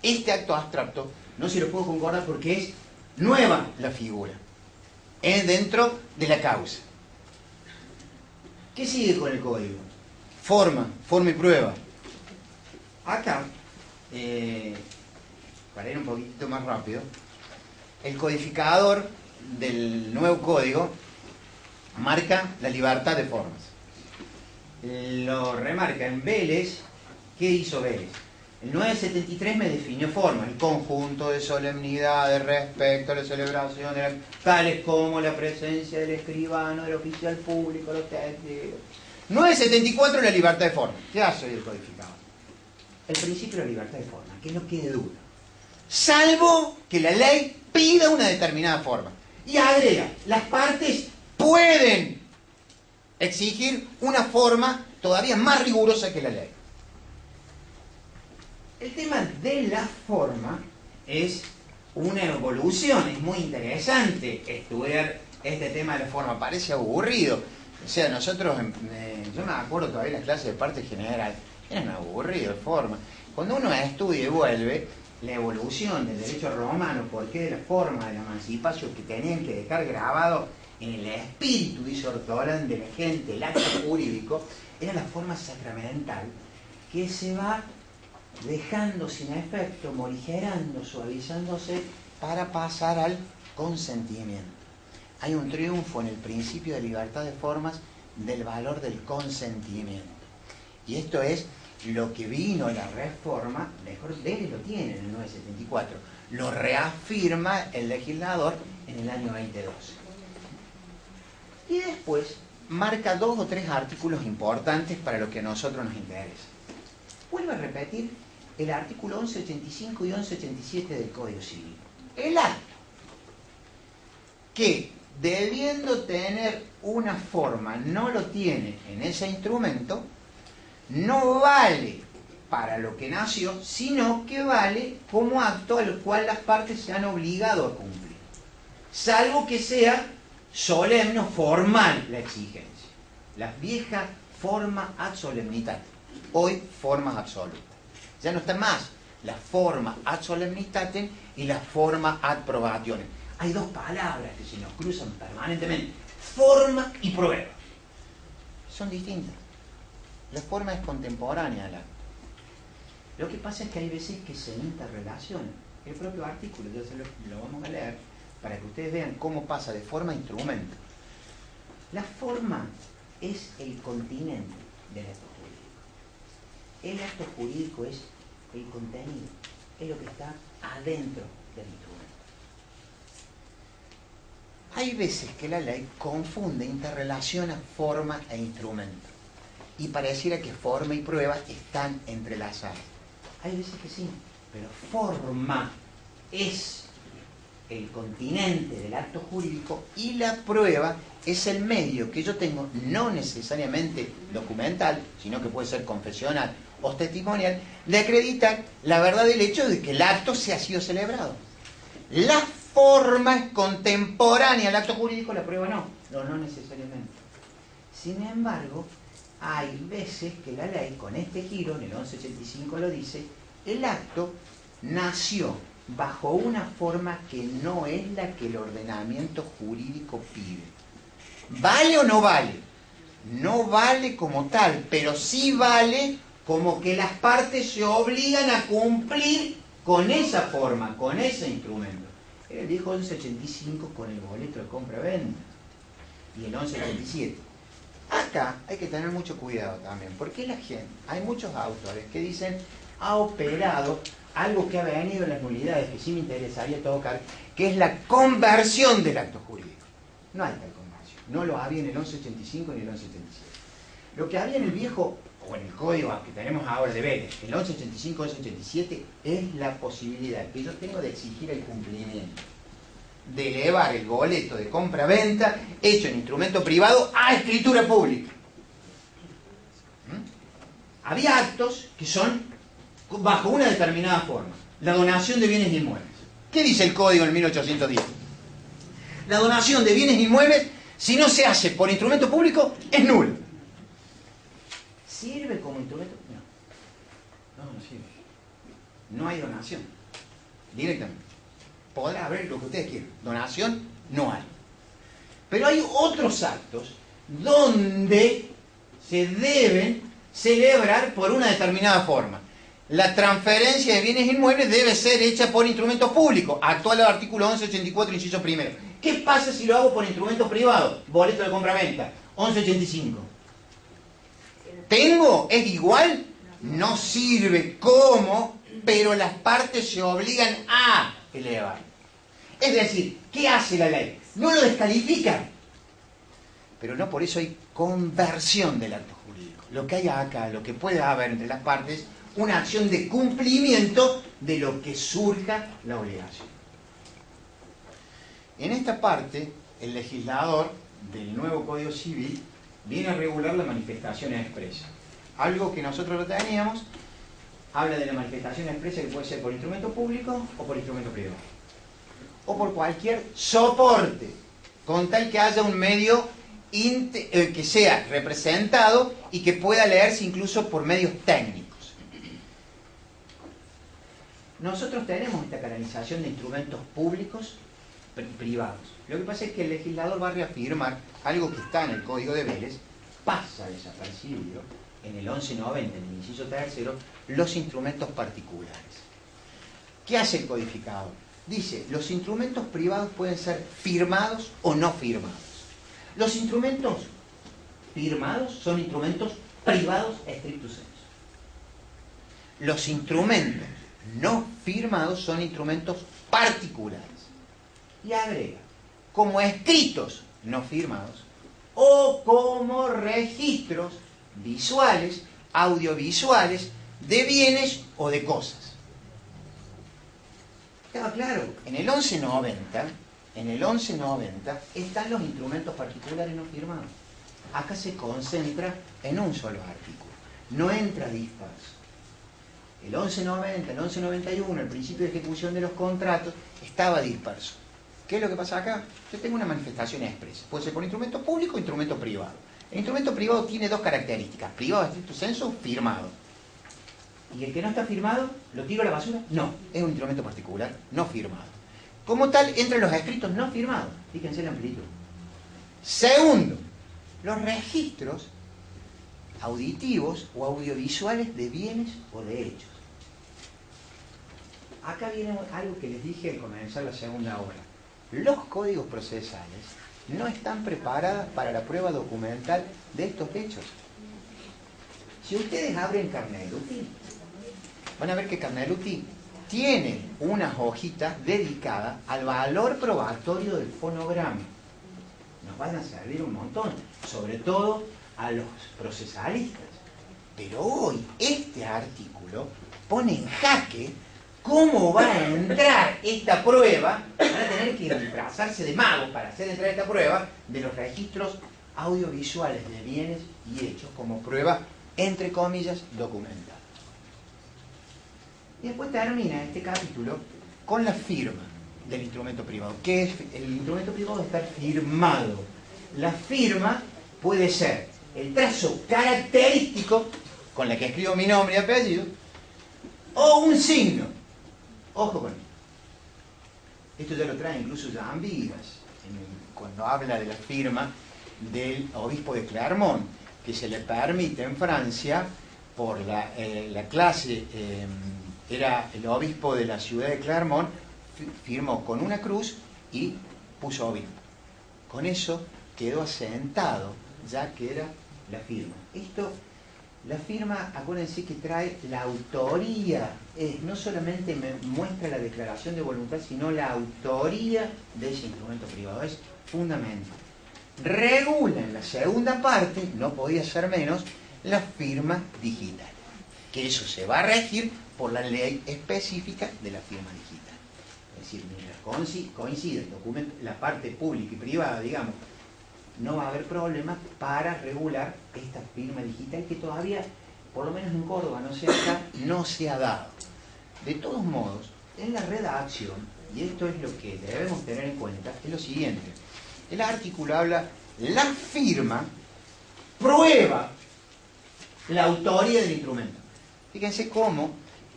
este acto abstracto no se lo puedo concordar porque es nueva la figura. Es dentro de la causa. ¿Qué sigue con el código? Forma y prueba. Acá, para ir un poquitito más rápido, el codificador del nuevo código marca la libertad de formas. Lo remarca en Vélez. ¿Qué hizo Vélez? El 973 me definió formas, el conjunto de solemnidades respecto a la celebración de tales como la presencia del escribano, del oficial público, los testigos. 974 la libertad de forma. ¿Qué hace hoy el codificador? El principio de la libertad de forma, que no quede duda. Salvo que la ley pida una determinada forma. Y agrega, las partes pueden exigir una forma todavía más rigurosa que la ley. El tema de la forma es una evolución, es muy interesante estudiar este tema de la forma, parece aburrido. O sea, nosotros, yo me acuerdo todavía en las clases de parte general, eran aburridos, forma. Cuando uno estudia y vuelve, la evolución del derecho romano, por qué de la forma de la emancipación que tenían que dejar grabado en el espíritu, dice Ortolan, de la gente, el acto jurídico, era la forma sacramental que se va dejando sin efecto, morigerando, suavizándose para pasar al consentimiento. Hay un triunfo en el principio de libertad de formas del valor del consentimiento. Y esto es lo que vino la reforma, mejor Vélez lo tiene en el 974, lo reafirma el legislador en el año 2012. Y después marca 2 o 3 artículos importantes para lo que a nosotros nos interesa. Vuelvo a repetir el artículo 1185 y 1187 del Código Civil. El acto que, debiendo tener una forma, no lo tiene en ese instrumento, no vale para lo que nació, sino que vale como acto al cual las partes se han obligado a cumplir. Salvo que sea solemne o formal la exigencia. La vieja forma ad solemnitatem. Hoy formas absolutas. Ya no está más la forma ad solemnitatem y la forma ad probationem. Hay 2 palabras que se nos cruzan permanentemente. Forma y prueba. Son distintas. La forma es contemporánea al acto. Lo que pasa es que hay veces que se interrelacionan. El propio artículo, yo se lo vamos a leer para que ustedes vean cómo pasa de forma a instrumento. La forma es el continente del acto jurídico. El acto jurídico es el contenido, es lo que está adentro del instrumento. Hay veces que la ley confunde, interrelaciona forma e instrumento. Y pareciera que forma y prueba están entrelazadas. Hay veces que sí, pero forma es el continente del acto jurídico y la prueba es el medio que yo tengo, no necesariamente documental, sino que puede ser confesional o testimonial, de acreditar la verdad del hecho de que el acto se ha sido celebrado. La forma es contemporánea al acto jurídico, la prueba no necesariamente. Sin embargo, hay veces que la ley, con este giro, en el 1185 lo dice, el acto nació bajo una forma que no es la que el ordenamiento jurídico pide. ¿Vale o no vale? No vale como tal, pero sí vale como que las partes se obligan a cumplir con esa forma, con ese instrumento. Era el viejo 1185 con el boleto de compra-venta y el 1187. Acá hay que tener mucho cuidado también, porque la gente, hay muchos autores que dicen, ha operado algo que ha venido en las nulidades, que sí me interesaría tocar, que es la conversión del acto jurídico. No hay tal conversión, no lo había en el 1185 ni en el 1187. Lo que había en el viejo, o en el código que tenemos ahora de Vélez, el 1185, 1187, es la posibilidad que yo tengo de exigir el cumplimiento, de elevar el boleto de compra-venta hecho en instrumento privado a escritura pública. Había actos que son bajo una determinada forma. La donación de bienes inmuebles. ¿Qué dice el código en 1810? La donación de bienes inmuebles, si no se hace por instrumento público, es nula. ¿Sirve como instrumento? No sirve. no hay donación. Directamente. Podrá haber lo que ustedes quieran. Donación no hay. Pero hay otros actos donde se deben celebrar por una determinada forma. La transferencia de bienes inmuebles debe ser hecha por instrumento público. Actual al artículo 1184, inciso primero. ¿Qué pasa si lo hago por instrumento privado? Boleto de compra-venta. 1185. ¿Tengo? ¿Es igual? No sirve. ¿Cómo? Pero las partes se obligan a elevar. Es decir, ¿qué hace la ley? No lo descalifica. Pero no por eso hay conversión del acto jurídico. Lo que hay acá, lo que puede haber entre las partes, una acción de cumplimiento de lo que surja la obligación. En esta parte, el legislador del nuevo Código Civil viene a regular la manifestación expresa. Algo que nosotros lo teníamos, habla de la manifestación expresa que puede ser por instrumento público o por instrumento privado. O por cualquier soporte, con tal que haya un medio que sea representado y que pueda leerse incluso por medios técnicos. Nosotros tenemos esta canalización de instrumentos públicos y privados. Lo que pasa es que el legislador va a reafirmar algo que está en el Código de Vélez, pasa desapercibido, en el 1190, en el inciso tercero, los instrumentos particulares. ¿Qué hace el codificador? Dice, los instrumentos privados pueden ser firmados o no firmados. Los instrumentos firmados son instrumentos privados estricto sensu. Los instrumentos no firmados son instrumentos particulares. Y agrega, como escritos no firmados o como registros visuales, audiovisuales, de bienes o de cosas. Estaba claro, en el 1190 están los instrumentos particulares no firmados. Acá se concentra en un solo artículo, no entra disperso. El 1190, el 1191, el principio de ejecución de los contratos, estaba disperso. ¿Qué es lo que pasa acá? Yo tengo una manifestación expresa. Puede ser por instrumento público o instrumento privado. El instrumento privado tiene dos características. Privado, estricto sensu, firmado. ¿Y el que no está firmado, lo tiro a la basura? No, es un instrumento particular, no firmado. Como tal, entran los escritos no firmados. Fíjense la amplitud. Segundo, los registros auditivos o audiovisuales de bienes o de hechos. Acá viene algo que les dije al comenzar la segunda hora. Los códigos procesales no están preparados para la prueba documental de estos hechos. Si ustedes abren Carneluti, van a ver que Carneluti tiene unas hojitas dedicadas al valor probatorio del fonograma. Nos van a servir un montón, sobre todo a los procesalistas. Pero hoy este artículo pone en jaque cómo va a entrar esta prueba. Van a tener que disfrazarse de magos para hacer entrar esta prueba de los registros audiovisuales de bienes y hechos como prueba, entre comillas, documental. Y después termina este capítulo con la firma del instrumento privado. ¿Qué es? El instrumento privado está firmado. La firma puede ser el trazo característico con la que escribo mi nombre y apellido, o un signo. Ojo con esto. Esto ya lo trae incluso Jambigas, cuando habla de la firma del obispo de Clermont, que se le permite en Francia, por la clase, era el obispo de la ciudad de Clermont, firmó con una cruz y puso obispo. Con eso quedó asentado, ya que era la firma. Esto, la firma, acuérdense que trae la autoría, no solamente me muestra la declaración de voluntad, sino la autoría de ese instrumento privado. Es fundamental. Regula en la segunda parte, no podía ser menos, la firma digital. Que eso se va a regir por la ley específica de la firma digital. Es decir, mientras coincide el documento, la parte pública y privada, digamos, no va a haber problema para regular esta firma digital que todavía, por lo menos en Córdoba, no se ha dado. De todos modos, en la redacción, y esto es lo que debemos tener en cuenta, es lo siguiente. El artículo habla, la firma prueba la autoría del instrumento. Fíjense cómo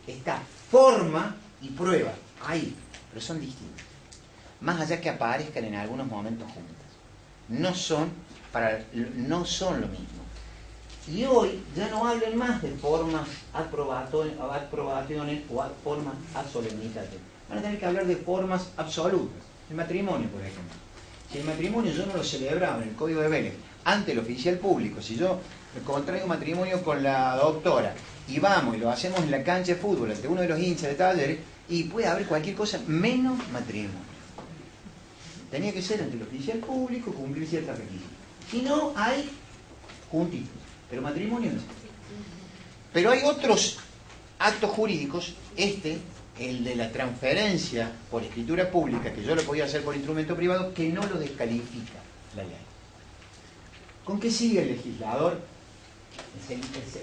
está forma y prueba, ahí, pero son distintas. Más allá que aparezcan en algunos momentos juntas. No son lo mismo. Y hoy ya no hablen más de formas ad probationes o formas ad solemnitatem. Van a tener que hablar de formas absolutas. El matrimonio, por ejemplo. Si el matrimonio yo no lo celebraba en el Código de Vélez ante el oficial público, si yo contraigo matrimonio con la doctora y vamos y lo hacemos en la cancha de fútbol ante uno de los hinchas de Talleres, y puede haber cualquier cosa menos matrimonio. Tenía que ser ante el oficial público, cumplir ciertas requisitos. Si no, hay juntitos. Pero matrimonio no. Pero hay otros actos jurídicos, el de la transferencia por escritura pública, que yo lo podía hacer por instrumento privado, que no lo descalifica la ley. ¿Con qué sigue el legislador?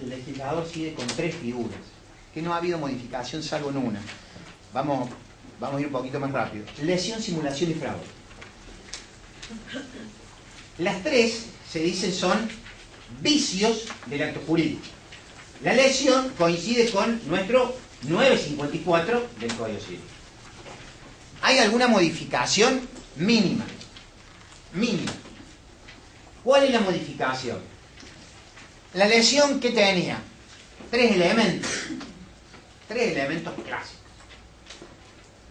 El legislador sigue con 3 figuras, que no ha habido modificación salvo en una. Vamos a ir un poquito más rápido. Lesión, simulación y fraude. Las 3, se dice, son vicios del acto jurídico. La lesión coincide con nuestro 954 del Código Civil. ¿Hay alguna modificación? Mínima. Mínima. ¿Cuál es la modificación? La lesión que tenía 3 elementos. 3 elementos clásicos.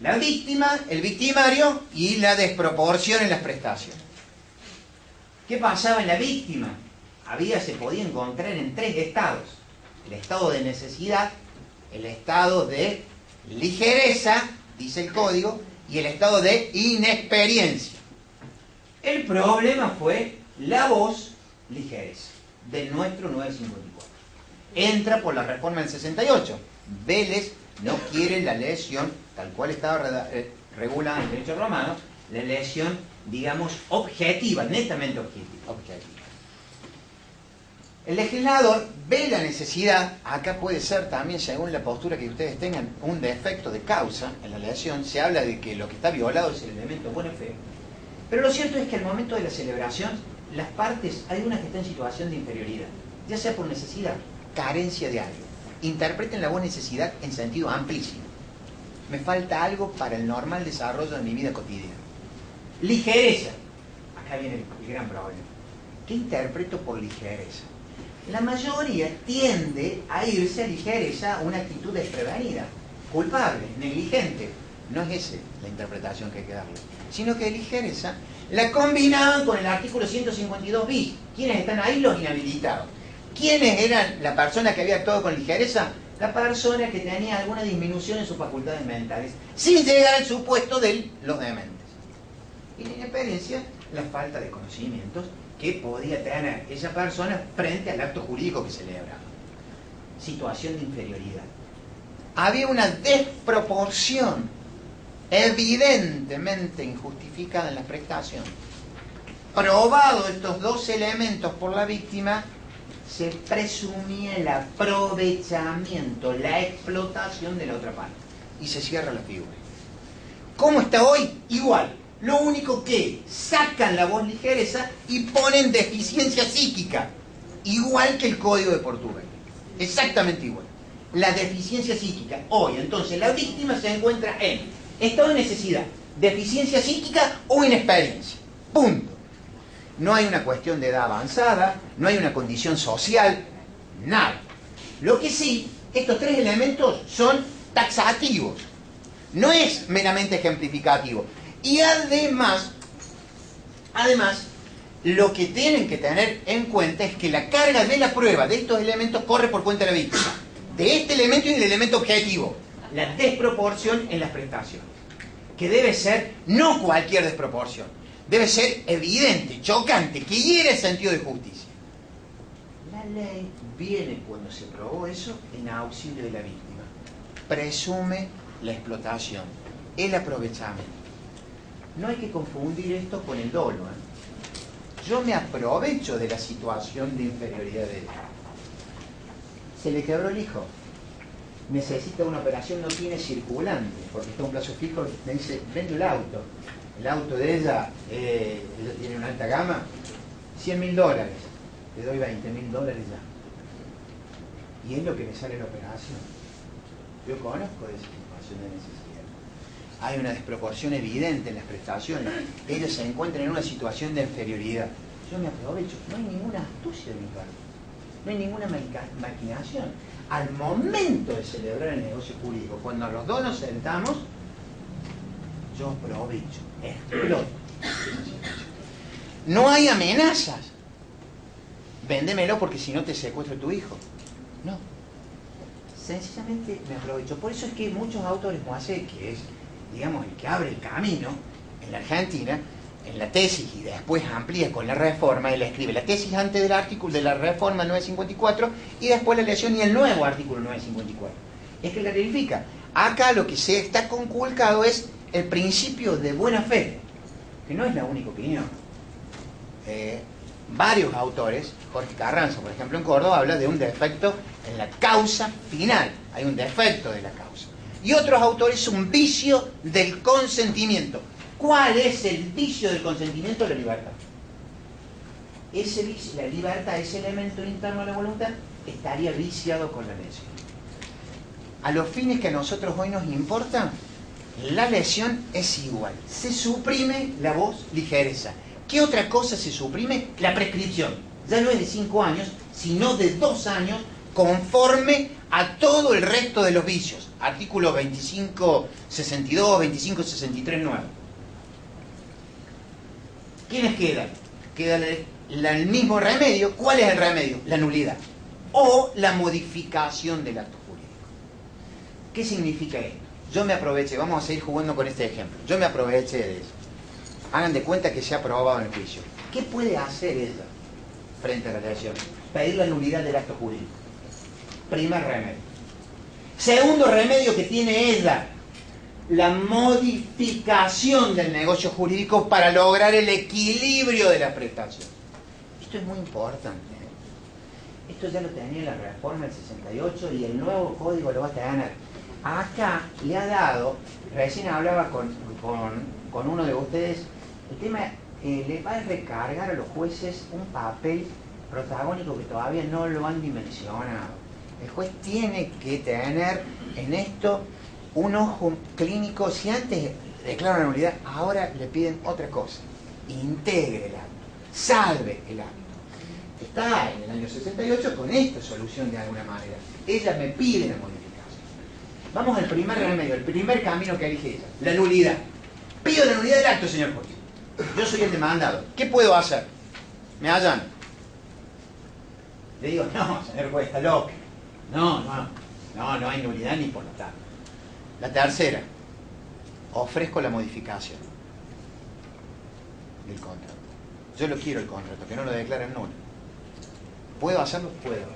La víctima, el victimario y la desproporción en las prestaciones. ¿Qué pasaba en la víctima? Se podía encontrar en 3 estados. El estado de necesidad, el estado de ligereza, dice el código, y el estado de inexperiencia. El problema fue la voz ligereza de nuestro 954. Entra por la reforma del 68. Vélez no quiere la lesión, tal cual estaba regulada en el derecho romano, la lesión, digamos, objetiva, netamente objetiva. El legislador ve la necesidad, acá puede ser también, según la postura que ustedes tengan, un defecto de causa en la lesión. Se habla de que lo que está violado es el elemento bueno y feo. Pero lo cierto es que al momento de la celebración, las partes, hay una que está en situación de inferioridad, ya sea por necesidad, carencia de algo. Interpreten la buena necesidad en sentido amplísimo. Me falta algo para el normal desarrollo de mi vida cotidiana. Ligereza. Acá viene el gran problema. ¿Qué interpreto por ligereza? La mayoría tiende a irse a ligereza a una actitud desprevenida, culpable, negligente. No es esa la interpretación que hay que darle, sino que ligereza la combinaban con el artículo 152 bis. ¿Quiénes están ahí? Los inhabilitados. ¿Quiénes eran la persona que había actuado con ligereza? La persona que tenía alguna disminución en sus facultades mentales, sin llegar al supuesto de los dementes. Y la inexperiencia, la falta de conocimientos que podía tener esa persona frente al acto jurídico que celebraba. Situación de inferioridad. Había una desproporción evidentemente injustificada en la prestación. Probado estos 2 elementos por la víctima, se presumía el aprovechamiento, la explotación de la otra parte. Y se cierra la figura. ¿Cómo está hoy? Igual. Lo único que sacan la voz ligereza y ponen deficiencia psíquica. Igual que el Código de Portugal. Exactamente igual. La deficiencia psíquica. Hoy, entonces, la víctima se encuentra en estado de necesidad, deficiencia psíquica o inexperiencia. Punto. No hay una cuestión de edad avanzada, no hay una condición social, nada. Lo que sí, estos 3 elementos son taxativos. No es meramente ejemplificativo. Y además, lo que tienen que tener en cuenta es que la carga de la prueba de estos elementos corre por cuenta de la víctima. De este elemento y del elemento objetivo. La desproporción en las prestaciones. Que debe ser no cualquier desproporción. Debe ser evidente, chocante, que hiere el sentido de justicia. La ley viene, cuando se probó eso, en auxilio de la víctima. Presume la explotación, el aprovechamiento. No hay que confundir esto con el dolo. Yo me aprovecho de la situación de inferioridad de él. Se le quebró el hijo. Necesita una operación, no tiene circulante, porque está a un plazo fijo. Me dice, vende el auto. El auto de ella tiene una alta gama. $100.000. Le doy $20.000 ya. Y es lo que me sale la operación. Yo conozco esa situación de necesidad. Hay una desproporción evidente en las prestaciones. Ellos se encuentran en una situación de inferioridad. Yo me aprovecho. No hay ninguna astucia de mi parte. No hay ninguna maquinación. Al momento de celebrar el negocio jurídico, cuando los dos nos sentamos, yo aprovecho, exploto. No hay amenazas. Véndemelo porque si no te secuestro tu hijo. No. Sencillamente me aprovecho. Por eso es que muchos autores, Moisés, que es, digamos, el que abre el camino en la Argentina, en la tesis y después amplía con la reforma, él escribe la tesis antes del artículo de la reforma 954 y después la elección y el nuevo artículo 954. Es que la verifica. Acá lo que se está conculcado es el principio de buena fe, que no es la única opinión. Varios autores, Jorge Carranza, por ejemplo, en Córdoba, habla de un defecto en la causa final. Hay un defecto de la causa. Y otros autores, un vicio del consentimiento. ¿Cuál es el vicio del consentimiento? La libertad. Ese vicio, la libertad, ese elemento interno de la voluntad, estaría viciado con la lesión. A los fines que a nosotros hoy nos importan, la lesión es igual. Se suprime la voz ligereza. ¿Qué otra cosa se suprime? La prescripción. Ya no es de 5 años, sino de 2 años, conforme a todo el resto de los vicios. Artículo 2562, 2563 nuevo. ¿Quiénes quedan? Queda el mismo remedio. ¿Cuál es el remedio? La nulidad. O la modificación del acto jurídico. ¿Qué significa esto? Yo me aproveché, vamos a seguir jugando con este ejemplo. Yo me aproveché de eso. Hagan de cuenta que se ha aprobado en el juicio. ¿Qué puede hacer ella frente a la lesión? Pedir la nulidad del acto jurídico. Primer remedio. Segundo remedio que tiene ella, la modificación del negocio jurídico para lograr el equilibrio de la prestación. Esto es muy importante. Esto ya lo tenía la reforma del 68 y el nuevo código lo va a tener. Acá le ha dado, recién hablaba con uno de ustedes, el tema le va a recargar a los jueces un papel protagónico que todavía no lo han dimensionado. El juez tiene que tener en esto un ojo clínico. Si antes declara una nulidad, ahora le piden otra cosa. Integre el acto, salve el acto. Está en el año 68 con esta solución de alguna manera. Ella me pide la modificación. Vamos al primer remedio, el primer camino que elige ella, la nulidad. Pido la nulidad del acto, señor juez. Yo soy el demandado. ¿Qué puedo hacer? Me hallan. Le digo, no, señor juez, está loco. No hay nulidad ni por lo tanto. La tercera, ofrezco la modificación del contrato. Yo lo quiero el contrato, que no lo declaren nulo. ¿Puedo hacerlo? Puedo hacerlo.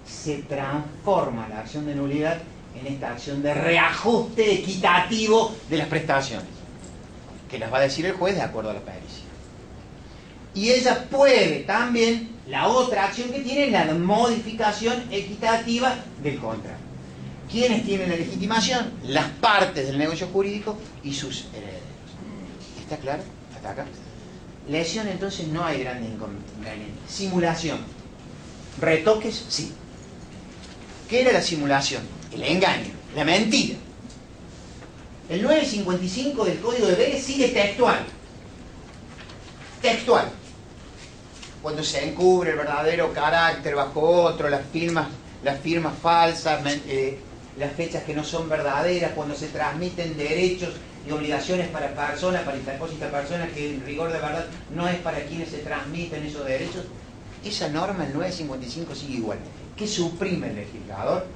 Se transforma la acción de nulidad en esta acción de reajuste equitativo de las prestaciones, que las va a decir el juez de acuerdo a la pericia. Y ella puede también, la otra acción que tiene es la modificación equitativa del contrato. ¿Quiénes tienen la legitimación? Las partes del negocio jurídico y sus herederos. ¿Está claro? ¿Hasta acá? Lesión, entonces no hay grandes inconvenientes. Simulación. Retoques, sí. ¿Qué era la simulación? El engaño, la mentira. El 955 del Código de Vélez sigue textual. Textual. Cuando se encubre el verdadero carácter bajo otro, las firmas falsas, las fechas que no son verdaderas, cuando se transmiten derechos y obligaciones para personas, para interpósita persona, que en rigor de verdad no es para quienes se transmiten esos derechos. Esa norma, el 955, sigue igual. ¿Qué suprime el legislador?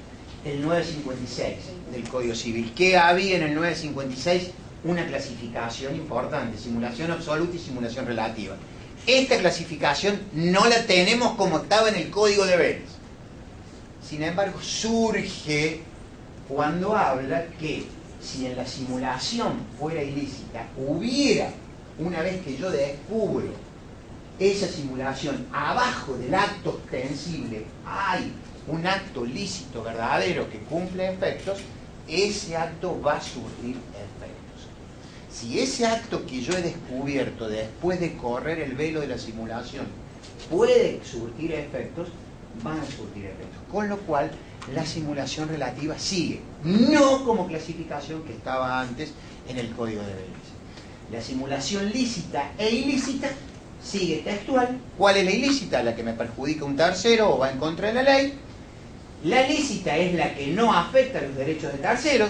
El 956 del Código Civil. ¿Qué había en el 956? Una clasificación importante, simulación absoluta y simulación relativa. Esta clasificación no la tenemos como estaba en el Código de Vélez. Sin embargo, surge cuando habla que si en la simulación fuera ilícita, hubiera, una vez que yo descubro esa simulación, abajo del acto ostensible hay un acto lícito verdadero que cumple efectos, ese acto va a surtir efectos. Si ese acto que yo he descubierto después de correr el velo de la simulación puede surtir efectos, van a surtir efectos. Con lo cual, la simulación relativa sigue, no como clasificación que estaba antes en el código de Vélez. La simulación lícita e ilícita sigue textual. ¿Cuál es la ilícita? La que me perjudica un tercero o va en contra de la ley. La lícita es la que no afecta los derechos de terceros.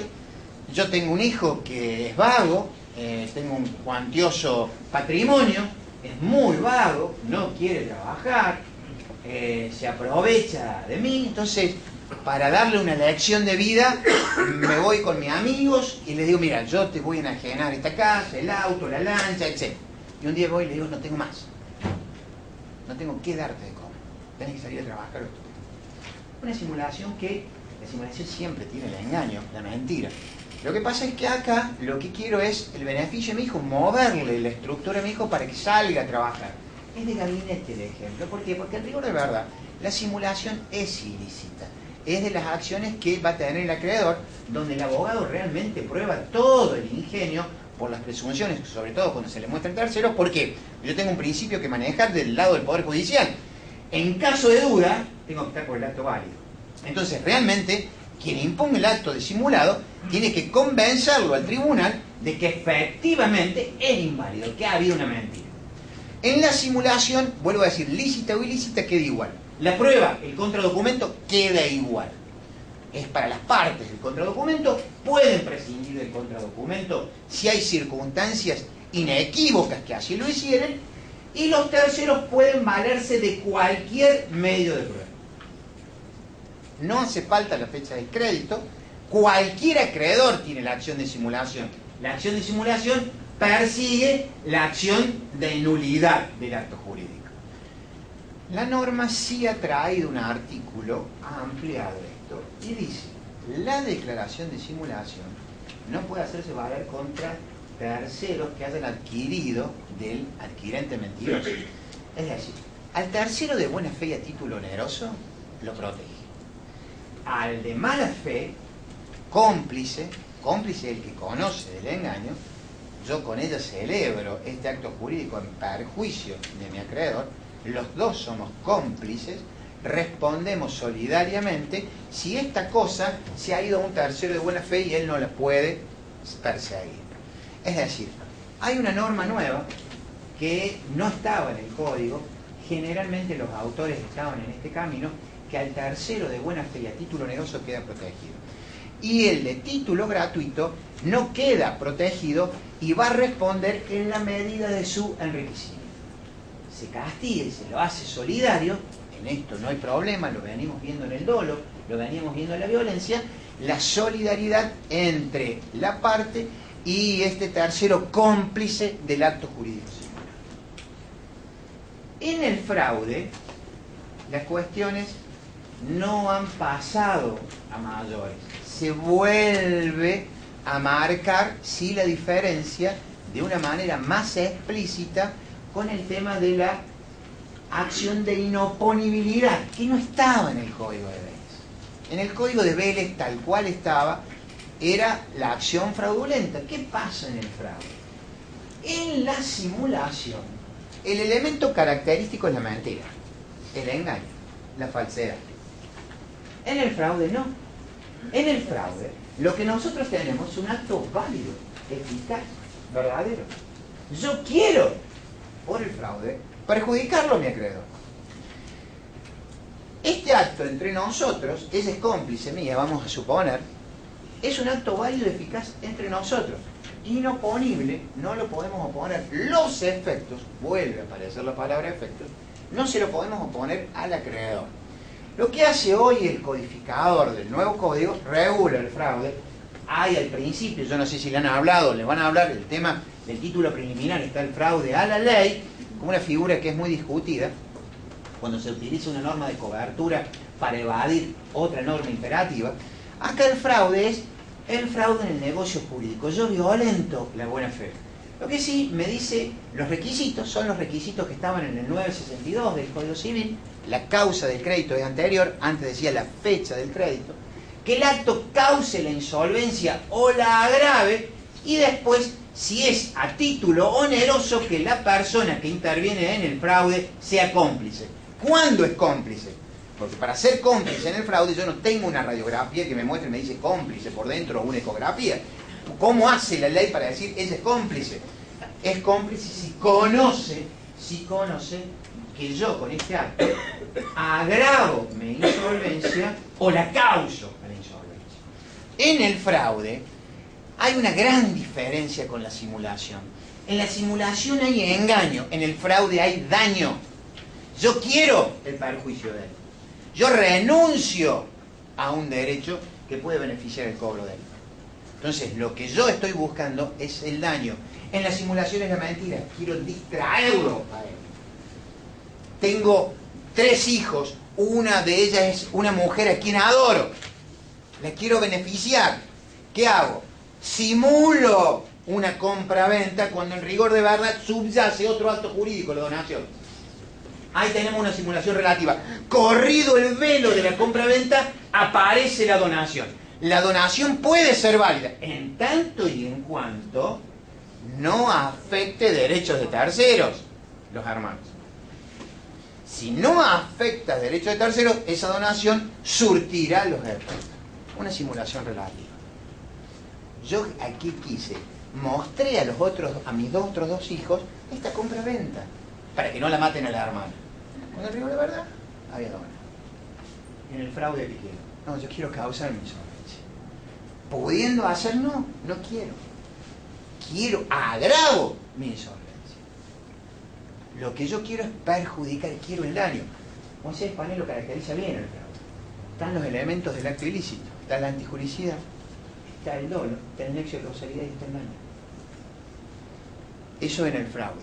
Yo tengo un hijo que es vago, tengo un cuantioso patrimonio, es muy vago, no quiere trabajar, se aprovecha de mí. Entonces, para darle una lección de vida, me voy con mis amigos y les digo, mira, yo te voy a enajenar esta casa, el auto, la lancha, etc. Y un día voy y le digo, no tengo más. No tengo que darte de comer. Tenés que salir a trabajar. Una simulación que, la simulación siempre tiene el engaño, la mentira. Lo que pasa es que acá lo que quiero es el beneficio de mi hijo, moverle la estructura de mi hijo para que salga a trabajar. Es de gabinete el ejemplo. ¿Por qué? Porque en rigor de verdad, la simulación es ilícita. Es de las acciones que va a tener el acreedor, donde el abogado realmente prueba todo el ingenio por las presunciones, sobre todo cuando se le muestran terceros. ¿Por qué? Yo tengo un principio que manejar del lado del Poder Judicial. En caso de duda, tengo que estar por el acto válido. Entonces, realmente, quien imponga el acto de simulado tiene que convencerlo al tribunal de que efectivamente es inválido, que ha habido una mentira. En la simulación, vuelvo a decir, lícita o ilícita, queda igual. La prueba, el contradocumento, queda igual. Es para las partes del contradocumento, pueden prescindir del contradocumento si hay circunstancias inequívocas que así lo hicieren, y los terceros pueden valerse de cualquier medio de prueba. No hace falta la fecha del crédito, cualquier acreedor tiene la acción de simulación. La acción de simulación persigue la acción de nulidad del acto jurídico. La norma sí ha traído un artículo, ha ampliado esto, y dice, la declaración de simulación no puede hacerse valer contra terceros que hayan adquirido del adquirente mentiroso. Es decir, al tercero de buena fe y a título oneroso, lo protege. Al de mala fe, cómplice el que conoce del engaño, yo con ella celebro este acto jurídico en perjuicio de mi acreedor, los dos somos cómplices, respondemos solidariamente si esta cosa se ha ido a un tercero de buena fe y él no la puede perseguir. Es decir, hay una norma nueva que no estaba en el código, generalmente los autores estaban en este camino, que al tercero de buena fe y a título oneroso queda protegido. Y el de título gratuito no queda protegido y va a responder en la medida de su enriquecimiento. Se castiga y se lo hace solidario, en esto no hay problema, lo venimos viendo en el dolo, lo veníamos viendo en la violencia, la solidaridad entre la parte y este tercero cómplice del acto jurídico. En el fraude, las cuestiones no han pasado a mayores. Se vuelve a marcar, sí, la diferencia de una manera más explícita con el tema de la acción de inoponibilidad, que no estaba en el Código de Vélez. En el Código de Vélez, tal cual estaba, era la acción fraudulenta. ¿Qué pasa en el fraude? En la simulación, el elemento característico es la mentira, el engaño, la falsedad. En el fraude no. En el fraude, lo que nosotros tenemos es un acto válido, eficaz, verdadero. Yo quiero, por el fraude, perjudicarlo a mi acreedor. Este acto entre nosotros, ella es cómplice mía, vamos a suponer, es un acto válido, eficaz entre nosotros. Inoponible, no lo podemos oponer. Los efectos, vuelve a aparecer la palabra efectos, no se lo podemos oponer al acreedor. Lo que hace hoy el codificador del nuevo código, regula el fraude. Hay al principio, yo no sé si le han hablado, le van a hablar del tema del título preliminar, está el fraude a la ley, como una figura que es muy discutida, cuando se utiliza una norma de cobertura para evadir otra norma imperativa. Acá el fraude es el fraude en el negocio jurídico. Yo violento la buena fe. Lo que sí me dice, los requisitos son los requisitos que estaban en el 962 del Código Civil. La causa del crédito es anterior, antes decía la fecha del crédito. Que el acto cause la insolvencia o la agrave, y después, si es a título oneroso, que la persona que interviene en el fraude sea cómplice. ¿Cuándo es cómplice? Porque para ser cómplice en el fraude yo no tengo una radiografía que me muestre y me dice cómplice por dentro o una ecografía. ¿Cómo hace la ley para decir ella es cómplice? Es cómplice si conoce que yo con este acto agravo mi insolvencia o la causo a la insolvencia. En el fraude hay una gran diferencia con la simulación. En la simulación hay engaño, en el fraude hay daño. Yo quiero el perjuicio de él. Yo renuncio a un derecho que puede beneficiar el cobro de él. Entonces, lo que yo estoy buscando es el daño. En la simulación es la mentira. Quiero distraerlo a él. Tengo 3 hijos. Una de ellas es una mujer a quien adoro. La quiero beneficiar. ¿Qué hago? Simulo una compra-venta cuando en rigor de verdad subyace otro acto jurídico, la donación. Ahí tenemos una simulación relativa. Corrido el velo de la compra-venta, aparece la donación. La donación puede ser válida en tanto y en cuanto no afecte derechos de terceros, los hermanos. Si no afecta derechos de terceros, esa donación surtirá los efectos. Una simulación relativa. Yo aquí mostré a mis otros 2 hijos esta compra-venta, para que no la maten a la hermana. Cuando el rigor de verdad, había donado. En el fraude que quiero. No, yo quiero causar mi insolvencia. Pudiendo hacer, no quiero. Quiero, agravo mi insolvencia. Lo que yo quiero es perjudicar, quiero el daño. Moisés Panel lo caracteriza bien el fraude. Están los elementos del acto ilícito. Está la antijuricidad, está el dolo, está el nexo de causalidad y está el daño. Eso en el fraude.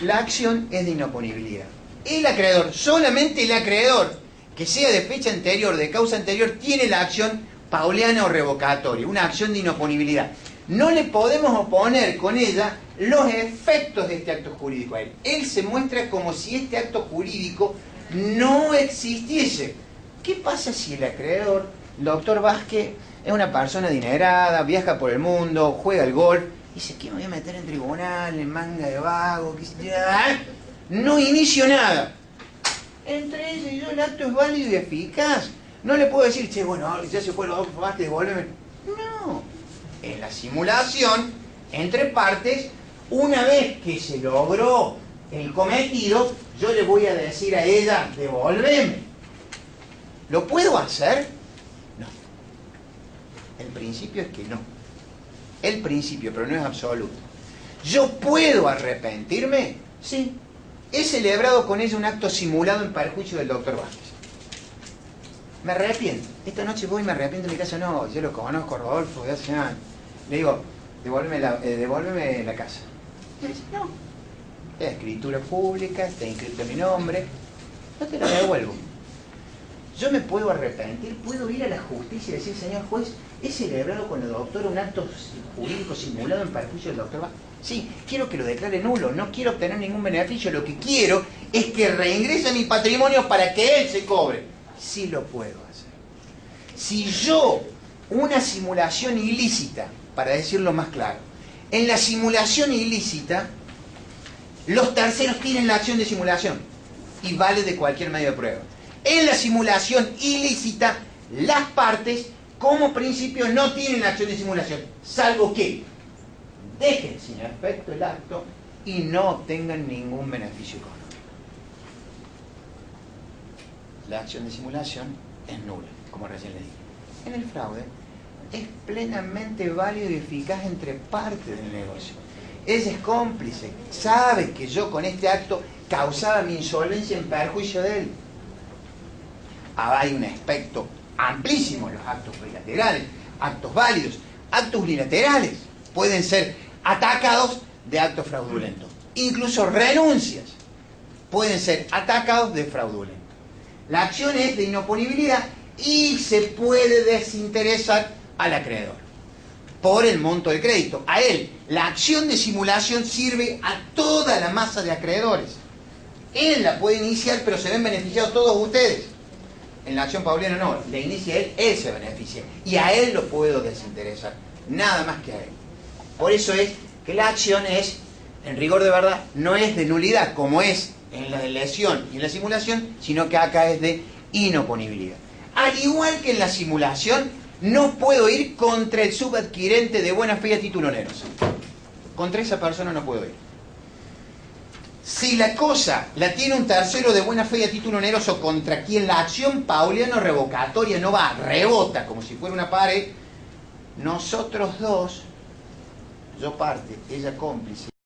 La acción es de inoponibilidad. El acreedor, solamente el acreedor que sea de fecha anterior, de causa anterior, tiene la acción pauliana o revocatoria, una acción de inoponibilidad. No le podemos oponer con ella los efectos de este acto jurídico a él. Él se muestra como si este acto jurídico no existiese. ¿Qué pasa si el acreedor, el doctor Vázquez, es una persona adinerada, viaja por el mundo, juega al golf, dice, ¿qué me voy a meter en tribunal, en manga de vago? No inicio nada. Entre ella y yo el acto es válido y eficaz. No le puedo decir, che, bueno, ya se fue el doctor Vázquez, devuélveme. No. En la simulación, entre partes, una vez que se logró el cometido, yo le voy a decir a ella, devuélveme. ¿Lo puedo hacer? No. El principio es que no. El principio, pero no es absoluto. ¿Yo puedo arrepentirme? Sí. He celebrado con ella un acto simulado en perjuicio del doctor Vázquez. Me arrepiento. Esta noche voy y me arrepiento en mi casa. No, yo lo conozco, Rodolfo, de hace años. Le digo, devuélveme la casa. Y me dice, no. Es escritura pública, está inscrito mi nombre. No te la devuelvo. Yo me puedo arrepentir, puedo ir a la justicia y decir, señor juez, he celebrado con la doctora un acto jurídico simulado en perjuicio del doctor Vázquez. Sí, quiero que lo declare nulo, no quiero obtener ningún beneficio, lo que quiero es que reingrese mi patrimonio para que él se cobre. Sí lo puedo hacer. Si yo, una simulación ilícita, para decirlo más claro, en la simulación ilícita, los terceros tienen la acción de simulación y vale de cualquier medio de prueba. En la simulación ilícita, las partes, como principio, no tienen la acción de simulación, salvo que dejen sin efecto el acto y no obtengan ningún beneficio económico. La acción de simulación es nula, como recién le dije. En el fraude es plenamente válido y eficaz entre partes del negocio. Ella es cómplice, sabe que yo con este acto causaba mi insolvencia en perjuicio de él. Hay un aspecto amplísimo en los actos bilaterales, actos válidos, actos unilaterales. Pueden ser atacados de actos fraudulentos. Incluso renuncias pueden ser atacados de fraudulento. La acción es de inoponibilidad y se puede desinteresar al acreedor por el monto del crédito. A él, la acción de simulación sirve a toda la masa de acreedores. Él la puede iniciar, pero se ven beneficiados todos ustedes. En la acción pauliana no, la inicia él se beneficia. Y a él lo puedo desinteresar, nada más que a él. Por eso es que la acción es, en rigor de verdad, no es de nulidad, como es en la lesión y en la simulación, sino que acá es de inoponibilidad. Al igual que en la simulación, no puedo ir contra el subadquirente de buena fe a título oneroso. Contra esa persona no puedo ir. Si la cosa la tiene un tercero de buena fe y a título oneroso contra quien la acción pauliano revocatoria no va, rebota como si fuera una pared, nosotros dos, yo parte, ella cómplice,